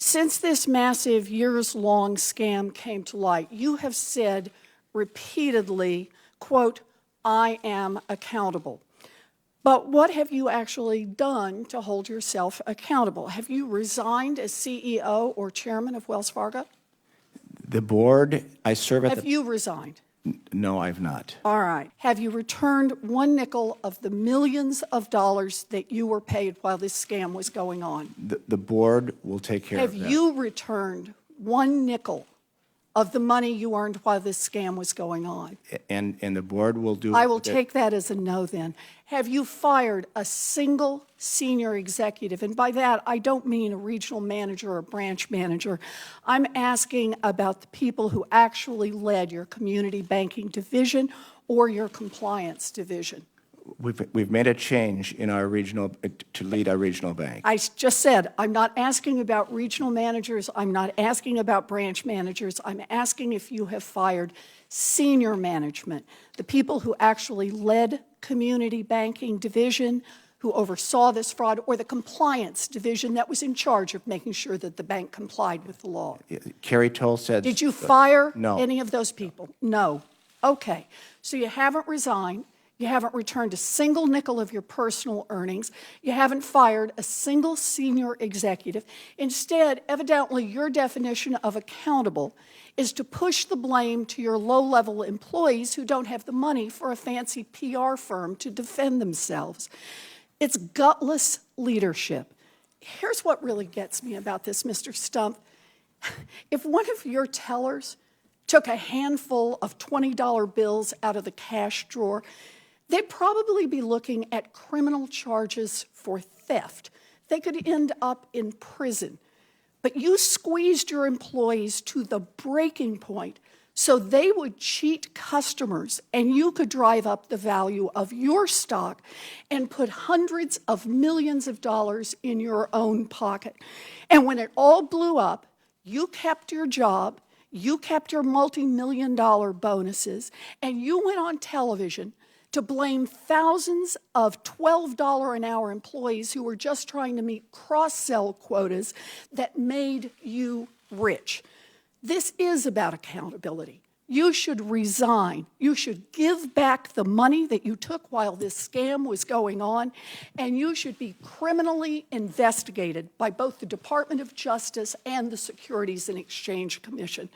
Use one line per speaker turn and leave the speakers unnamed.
Since this massive years-long scam came to light, you have said repeatedly, quote, "I am accountable." But what have you actually done to hold yourself accountable? Have you resigned as CEO or chairman of Wells Fargo?
The board, I serve at
Have you resigned?
No, I've not.
All right. Have you returned one nickel of the millions of dollars that you were paid while this scam was going on?
The board will take care of that.
Have you returned one nickel of the money you earned while this scam was going on?
And the board will do...
I will take that as a no then. Have you fired a single senior executive? And by that, I don't mean a regional manager or a branch manager. I'm asking about the people who actually led your community banking division or your compliance division.
We've made a change in our regional, to lead our regional bank.
I just said, I'm not asking about regional managers. I'm not asking about branch managers. I'm asking if you have fired senior management, the people who actually led community banking division, who oversaw this fraud, or the compliance division that was in charge of making sure that the bank complied with the law.
Carrie Toll said...
Did you fire
No.
any of those people? No. Okay. So you haven't resigned. You haven't returned a single nickel of your personal earnings. You haven't fired a single senior executive. Instead, evidently, your definition of accountable is to push the blame to your low-level employees who don't have the money for a fancy PR firm to defend themselves. It's gutless leadership. Here's what really gets me about this, Mr. Stump. If one of your tellers took a handful of $20 bills out of the cash drawer, they'd probably be looking at criminal charges for theft. They could end up in prison. But you squeezed your employees to the breaking point so they would cheat customers and you could drive up the value of your stock and put hundreds of millions of dollars in your own pocket. And when it all blew up, you kept your job, you kept your multi-million-dollar bonuses, and you went on television to blame thousands of $12 an hour employees who were just trying to meet cross-sell quotas that made you rich. This is about accountability. You should resign. You should give back the money that you took while this scam was going on, and you should be criminally investigated by both the Department of Justice and the Securities and Exchange Commission.